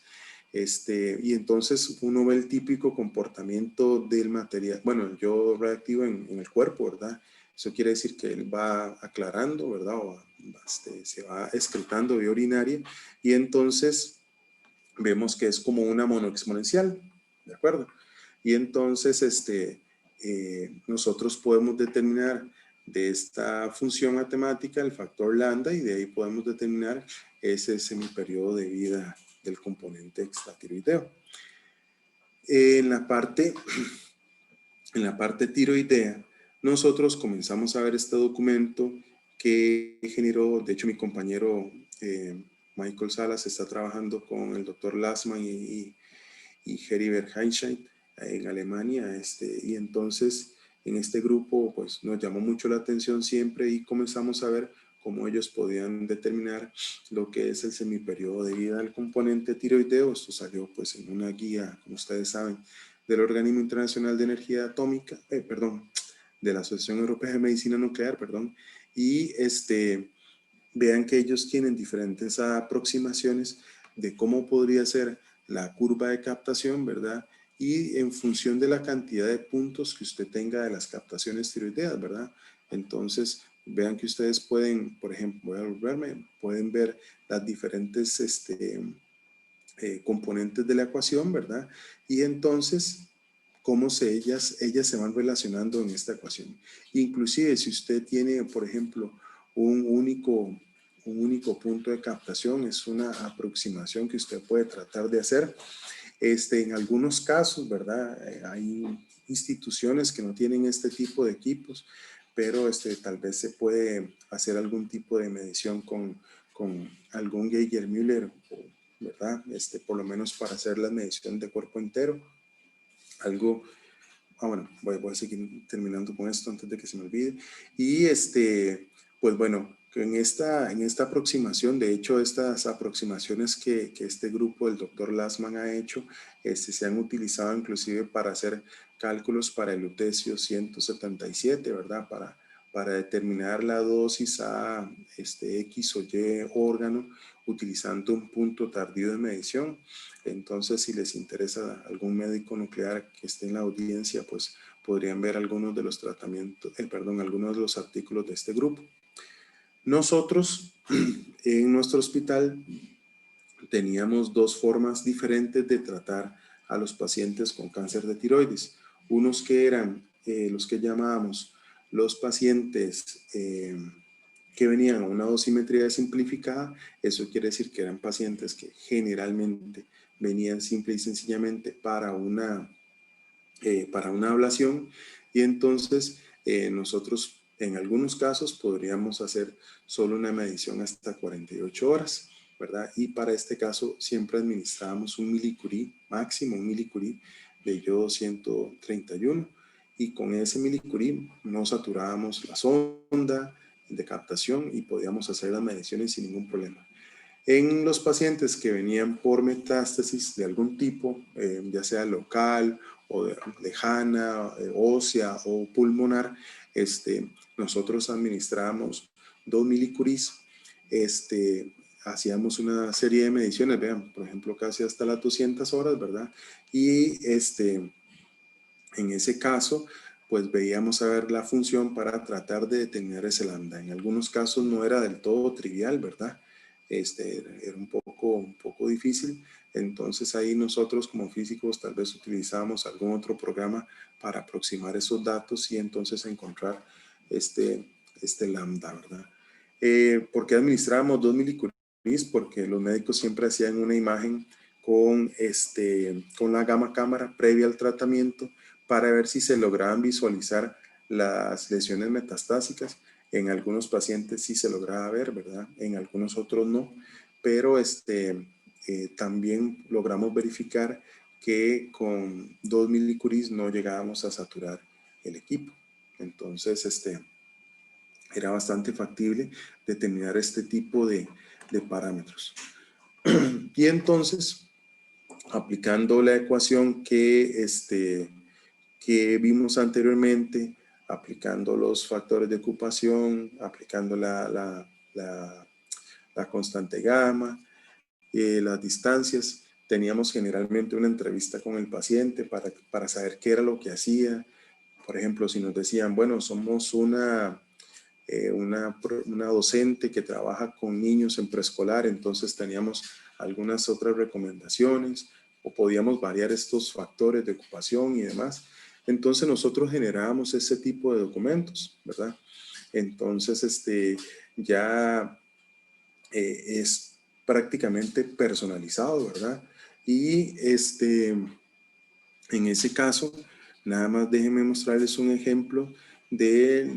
Y entonces uno ve el típico comportamiento del material, bueno, el yodo reactivo en el cuerpo, ¿verdad? Eso quiere decir que él va aclarando, ¿verdad? O se va excretando vía urinaria y entonces vemos que es como una monoexponencial, ¿de acuerdo? Y entonces nosotros podemos determinar de esta función matemática el factor lambda y de ahí podemos determinar ese semiperiodo de vida del componente extratiroideo. En la parte tiroidea, nosotros comenzamos a ver este documento que generó, de hecho mi compañero Michael Salas está trabajando con el doctor Lassmann y Heribert Heinscheid en Alemania, y entonces en este grupo pues nos llamó mucho la atención siempre y comenzamos a ver cómo ellos podían determinar lo que es el semiperiodo de vida del componente tiroideo. Esto salió pues en una guía, como ustedes saben, del Organismo Internacional de Energía Atómica, de la Asociación Europea de Medicina Nuclear, y vean que ellos tienen diferentes aproximaciones de cómo podría ser la curva de captación, ¿verdad? Y en función de la cantidad de puntos que usted tenga de las captaciones tiroideas, ¿verdad? Entonces, vean que ustedes pueden, por ejemplo, voy a volverme, pueden ver las diferentes componentes de la ecuación, ¿verdad? Y entonces, ellas se van relacionando en esta ecuación. Inclusive, si usted tiene, por ejemplo, un único punto de captación, es una aproximación que usted puede tratar de hacer. En algunos casos, ¿verdad? Hay instituciones que no tienen este tipo de equipos, pero tal vez se puede hacer algún tipo de medición con algún Geiger-Müller, ¿verdad? Por lo menos para hacer la medición de cuerpo entero. Algo, bueno, voy a seguir terminando con esto antes de que se me olvide. Y pues bueno, en esta aproximación, de hecho, estas aproximaciones que este grupo, el doctor Lassman, ha hecho, se han utilizado inclusive para hacer cálculos para el lutecio 177, ¿verdad? Para determinar la dosis a X o Y órgano utilizando un punto tardío de medición. Entonces, si les interesa algún médico nuclear que esté en la audiencia, pues podrían ver algunos de los algunos de los artículos de este grupo. Nosotros en nuestro hospital teníamos dos formas diferentes de tratar a los pacientes con cáncer de tiroides. Unos que eran los que llamábamos los pacientes que venían a una dosimetría simplificada. Eso quiere decir que eran pacientes que generalmente venían simple y sencillamente para una ablación, y entonces nosotros en algunos casos podríamos hacer solo una medición hasta 48 horas, ¿verdad? Y para este caso siempre administrábamos un milicurí, máximo un milicurí de yodo 131, y con ese milicurí no saturábamos la sonda de captación y podíamos hacer las mediciones sin ningún problema. En los pacientes que venían por metástasis de algún tipo, ya sea local o lejana, ósea o pulmonar, nosotros administramos 2 milicurís, hacíamos una serie de mediciones, vean, por ejemplo, casi hasta las 200 horas, ¿verdad? Y en ese caso, pues veíamos a ver la función para tratar de determinar ese lambda. En algunos casos no era del todo trivial, ¿verdad? Era un poco difícil. Entonces ahí nosotros como físicos tal vez utilizábamos algún otro programa para aproximar esos datos y entonces encontrar este lambda, ¿verdad? ¿Por qué administrábamos 2 milicurís? Porque los médicos siempre hacían una imagen con la gamma cámara previa al tratamiento para ver si se lograban visualizar las lesiones metastásicas. En algunos pacientes sí se lograba ver, ¿verdad? En algunos otros no, pero también logramos verificar que con 2 milicurís no llegábamos a saturar el equipo. Entonces, era bastante factible determinar este tipo de parámetros. Y entonces, aplicando la ecuación que vimos anteriormente, aplicando los factores de ocupación, aplicando la constante gamma, las distancias, teníamos generalmente una entrevista con el paciente para saber qué era lo que hacía. Por ejemplo, si nos decían, bueno, somos una docente que trabaja con niños en preescolar, entonces teníamos algunas otras recomendaciones o podíamos variar estos factores de ocupación y demás. Entonces nosotros generábamos ese tipo de documentos, ¿verdad? Entonces ya es prácticamente personalizado, ¿verdad? Y en ese caso, nada más déjenme mostrarles un ejemplo de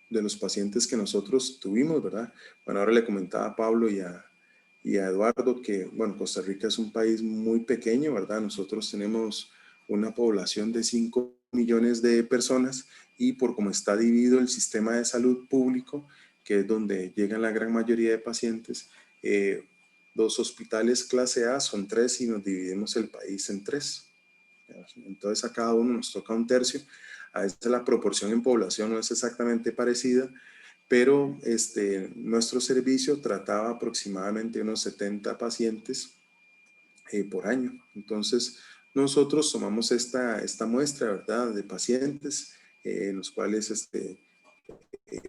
los pacientes que nosotros tuvimos, ¿verdad? Bueno, ahora le comentaba a Pablo y a Eduardo que, bueno, Costa Rica es un país muy pequeño, ¿verdad? Nosotros tenemos una población de 5 millones de personas y por cómo está dividido el sistema de salud público, que es donde llegan la gran mayoría de pacientes, los hospitales clase A son 3 y nos dividimos el país en 3. Entonces a cada uno nos toca un tercio. A veces la proporción en población no es exactamente parecida, pero nuestro servicio trataba aproximadamente unos 70 pacientes por año. Entonces nosotros tomamos esta muestra, ¿verdad?, de pacientes en los cuales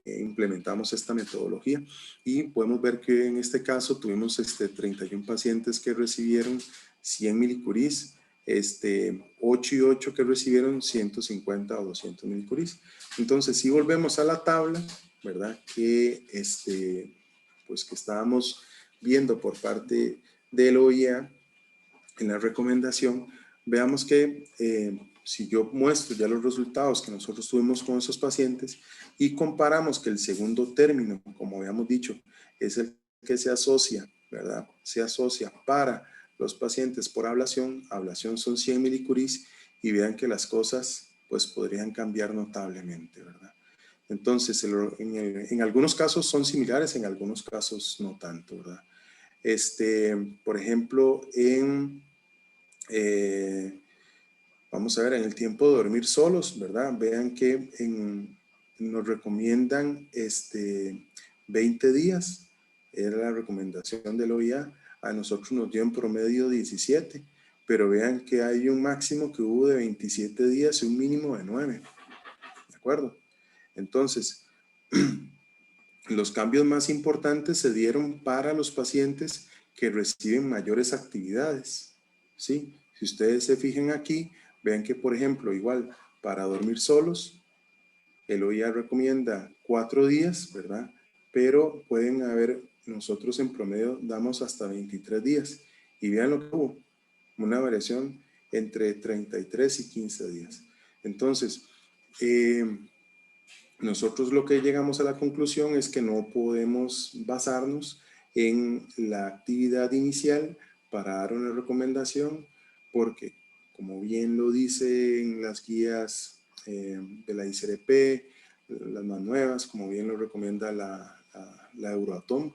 implementamos esta metodología y podemos ver que en este caso tuvimos 31 pacientes que recibieron 100 milicuris, 8 y 8 que recibieron 150 o 200 milicuris. Entonces, si volvemos a la tabla, ¿verdad? Que, pues que estábamos viendo por parte del OIA en la recomendación, veamos que si yo muestro ya los resultados que nosotros tuvimos con esos pacientes y comparamos que el segundo término, como habíamos dicho, es el que se asocia, ¿verdad? Se asocia para los pacientes por ablación. Ablación son 100 milicuris y vean que las cosas pues podrían cambiar notablemente, ¿verdad? Entonces, en algunos casos son similares, en algunos casos no tanto, ¿verdad? Por ejemplo, vamos a ver, en el tiempo de dormir solos, ¿verdad? Vean que nos recomiendan 20 días, era la recomendación del OIA, a nosotros nos dio en promedio 17, pero vean que hay un máximo que hubo de 27 días y un mínimo de 9, ¿de acuerdo? Entonces, los cambios más importantes se dieron para los pacientes que reciben mayores actividades, ¿sí? Si ustedes se fijan aquí, vean que, por ejemplo, igual para dormir solos, el OIA recomienda 4 días, ¿verdad? Pero pueden haber, nosotros en promedio damos hasta 23 días. Y vean lo que hubo, una variación entre 33 y 15 días. Entonces, nosotros lo que llegamos a la conclusión es que no podemos basarnos en la actividad inicial para dar una recomendación, porque como bien lo dicen las guías de la ICRP, las más nuevas, como bien lo recomienda la Euratom,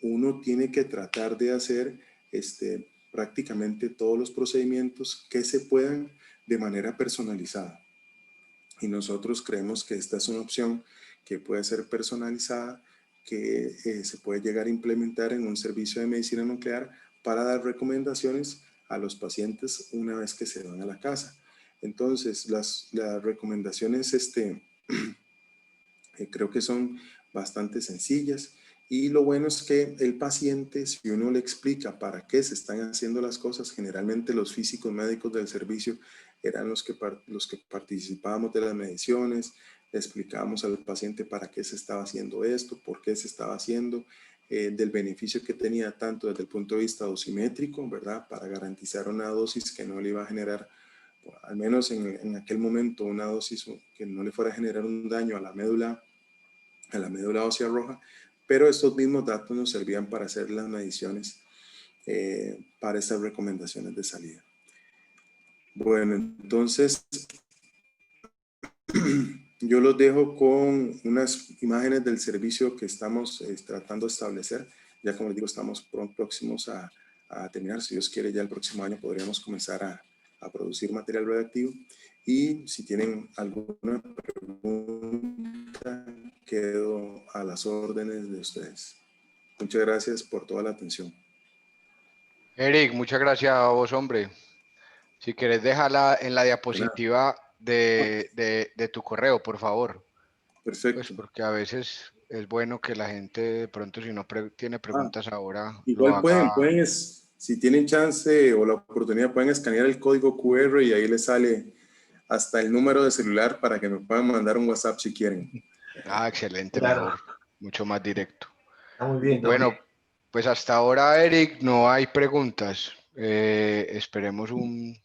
uno tiene que tratar de hacer prácticamente todos los procedimientos que se puedan de manera personalizada. Y nosotros creemos que esta es una opción que puede ser personalizada, que se puede llegar a implementar en un servicio de medicina nuclear para dar recomendaciones a los pacientes una vez que se van a la casa. Entonces, las recomendaciones creo que son bastante sencillas. Y lo bueno es que el paciente, si uno le explica para qué se están haciendo las cosas, generalmente los físicos médicos del servicio eran los que participábamos de las mediciones, le explicábamos al paciente para qué se estaba haciendo esto, por qué se estaba haciendo, del beneficio que tenía tanto desde el punto de vista dosimétrico, ¿verdad? Para garantizar una dosis que no le iba a generar, al menos en aquel momento, una dosis que no le fuera a generar un daño a la médula ósea roja, pero estos mismos datos nos servían para hacer las mediciones para estas recomendaciones de salida. Bueno, entonces yo los dejo con unas imágenes del servicio que estamos tratando de establecer. Ya como les digo, estamos próximos a terminar. Si Dios quiere, ya el próximo año podríamos comenzar a producir material radioactivo. Y si tienen alguna pregunta, quedo a las órdenes de ustedes. Muchas gracias por toda la atención. Eric, muchas gracias a vos, hombre. Si querés, déjala en la diapositiva de tu correo, por favor. Perfecto. Pues porque a veces es bueno que la gente, de pronto, si no tiene preguntas ahora, igual lo haga. pueden, si tienen chance o la oportunidad, pueden escanear el código QR y ahí les sale hasta el número de celular para que me puedan mandar un WhatsApp si quieren. Ah, excelente, Claro. mejor, mucho más directo. Está muy bien. Bueno, pues hasta ahora, Eric, no hay preguntas. Esperemos un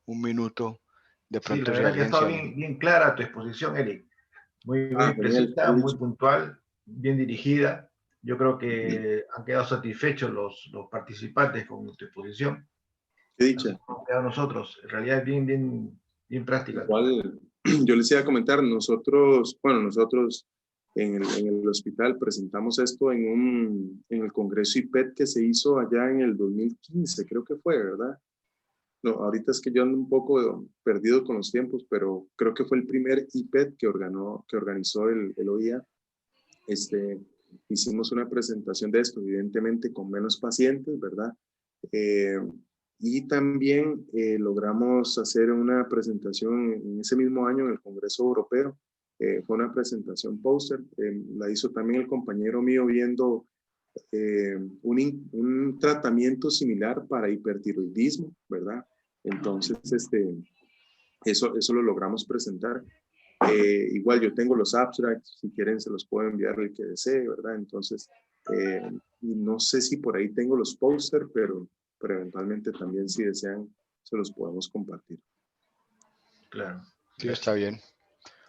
minuto. De Sí, pronto, la si verdad que ha alguien estado se... bien clara tu exposición, Eric. Muy Genial, precisa, muy dicho. puntual, bien dirigida. Yo creo que han quedado satisfechos los participantes con tu exposición. Qué dicha. Hemos quedado nosotros. En realidad es bien práctica. Igual, yo les iba a comentar, nosotros en el hospital presentamos esto en el Congreso IPET que se hizo allá en el 2015, creo que fue, ¿verdad? No, ahorita es que yo ando un poco perdido con los tiempos, pero creo que fue el primer IPET que organizó el OIA. Hicimos una presentación de esto, evidentemente con menos pacientes, ¿verdad? Y también logramos hacer una presentación en ese mismo año en el Congreso Europeo, fue una presentación póster. La hizo también el compañero mío viendo un tratamiento similar para hipertiroidismo, ¿verdad? Entonces, eso lo logramos presentar. Igual yo tengo los abstracts, si quieren se los puedo enviar el que desee, ¿verdad? Entonces, y no sé si por ahí tengo los póster, pero eventualmente también si desean se los podemos compartir. Claro. Sí, está bien.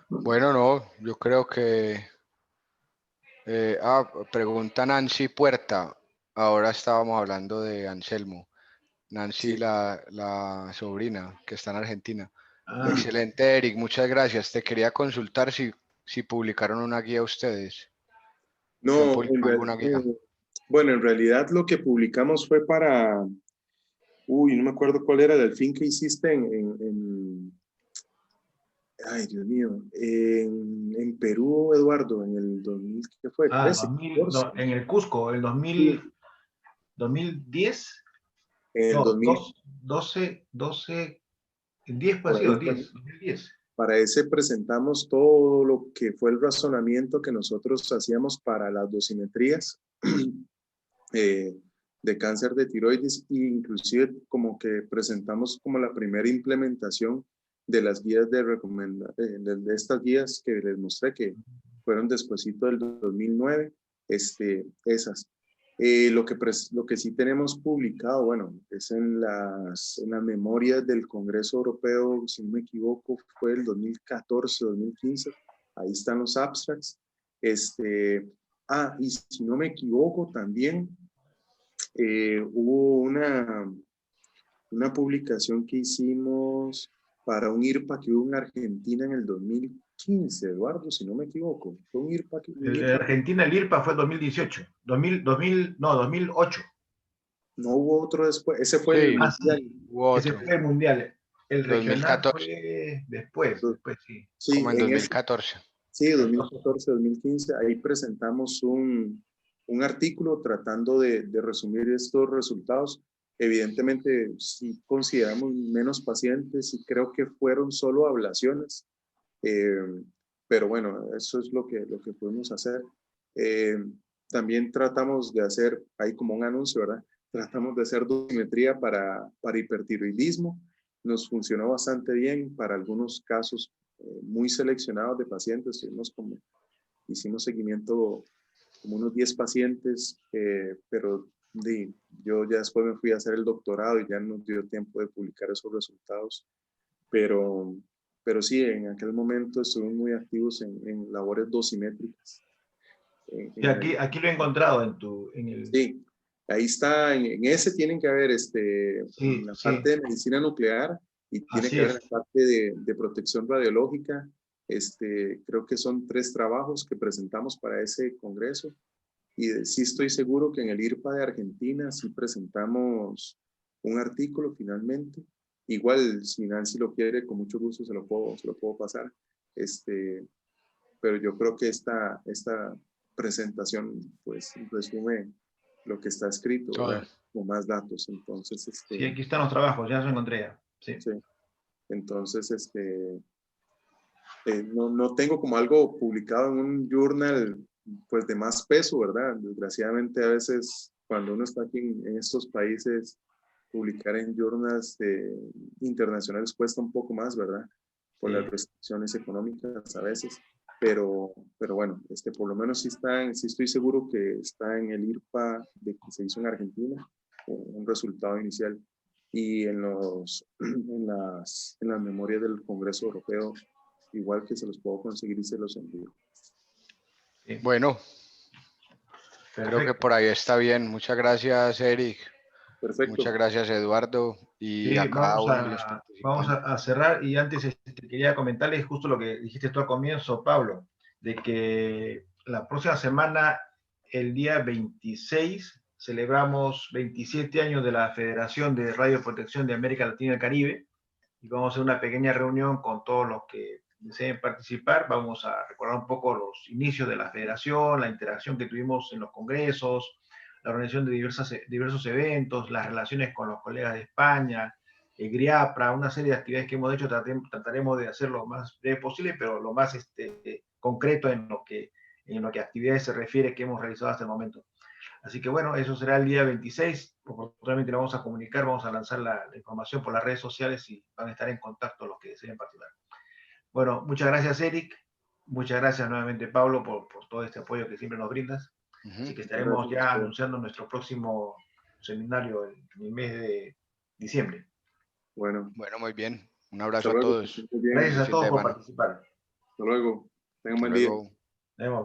Bueno, no, yo creo que... pregunta Nancy Puerta. Ahora estábamos hablando de Anselmo. Nancy, Sí. la sobrina que está en Argentina. Ah, Excelente, Eric, muchas gracias. Te quería consultar si publicaron una guía ustedes. ¿Se han No, publicado alguna guía? bueno, en realidad lo que publicamos fue para, no me acuerdo cuál era el fin que hiciste ay, Dios mío, en Perú, Eduardo, en el 2000, ¿qué fue? 13, 2000, 14. no, en el Cusco, el 2000, Sí, 2010, en el no, 2000, 12, 10 por pues sí, ahí fue. 2010. Para ese presentamos todo lo que fue el razonamiento que nosotros hacíamos para las dosimetrías de cáncer de tiroides, e inclusive como que presentamos como la primera implementación de las guías de estas guías que les mostré, que fueron despuesito del 2009, esas. Lo que sí tenemos publicado, bueno, es en las memorias del Congreso Europeo, si no me equivoco, fue el 2014, 2015, ahí están los abstracts. Y si no me equivoco, también hubo una publicación que hicimos para un IRPA que hubo en Argentina en el 2015, Eduardo, si no me equivoco. Fue un IRPA En Argentina el IRPA fue 2018, 2008. no hubo otro después, ese fue el Sí, mundial. hubo Ese otro. fue el mundial. El regional 2014, fue después sí. Sí, como en en ese, 2014. sí, 14. 2014, 2015, ahí presentamos un artículo tratando de resumir estos resultados. Evidentemente, sí consideramos menos pacientes y creo que fueron solo ablaciones, pero bueno, eso es lo que pudimos hacer. Eh, También tratamos de hacer, ahí como un anuncio, ¿verdad? Tratamos de hacer dosimetría para hipertiroidismo. Nos funcionó bastante bien para algunos casos muy seleccionados de pacientes. Hicimos seguimiento como unos 10 pacientes, pero yo ya después me fui a hacer el doctorado y ya no nos dio tiempo de publicar esos resultados. Pero sí, en aquel momento estuvimos muy activos en labores dosimétricas. Y aquí lo he encontrado en el... Sí, ahí está, en ese tienen que haber en Sí, la sí, parte de medicina nuclear y tiene así que haber es. en la parte de protección radiológica. Creo que son 3 trabajos que presentamos para ese congreso y sí estoy seguro que en el IRPA de Argentina sí presentamos un artículo finalmente. Igual, si Nancy lo quiere, con mucho gusto se lo puedo pasar. Pero yo creo que esta presentación pues resume lo que está escrito, Todo. ¿verdad? Con más datos. Entonces, Sí, aquí están los trabajos, ya los encontré ya. Sí. sí. Entonces, no tengo como algo publicado en un journal pues de más peso, ¿verdad? Desgraciadamente a veces cuando uno está aquí en estos países, publicar en journals internacionales cuesta un poco más, ¿verdad? Por las Sí. restricciones económicas a veces. Pero bueno, por lo menos sí estoy seguro que está en el IRPA de que se hizo en Argentina, un resultado inicial. Y en las memorias del Congreso Europeo, igual que se los puedo conseguir y se los envío. Sí. Bueno, creo que Perfecto. por ahí está bien. Muchas gracias, Eric. Perfecto. Muchas gracias, Eduardo. Y Sí, a cada uno de los vamos participantes. a cerrar y antes quería comentarles justo lo que dijiste tú al comienzo, Pablo, de que la próxima semana, el día 26, celebramos 27 años de la Federación de Radioprotección de América Latina y el Caribe y vamos a hacer una pequeña reunión con todos los que deseen participar. Vamos a recordar un poco los inicios de la federación, la interacción que tuvimos en los congresos, la organización de diversos eventos, las relaciones con los colegas de España, GRIAPRA, una serie de actividades que hemos hecho, trataremos de hacerlo lo más breve posible, pero lo más concreto en lo que a actividades se refiere que hemos realizado hasta el momento. Así que bueno, eso será el día 26. Oportunamente lo vamos a comunicar, vamos a lanzar la información por las redes sociales y van a estar en contacto los que deseen participar. Bueno, muchas gracias, Eric. Muchas gracias nuevamente, Pablo, por todo este apoyo que siempre nos brindas. Así que estaremos ya anunciando nuestro próximo seminario en el mes de diciembre. Bueno, muy bien. Un abrazo a todos. Gracias a todos por participar. Hasta luego. Tengan buen día. Nos vemos.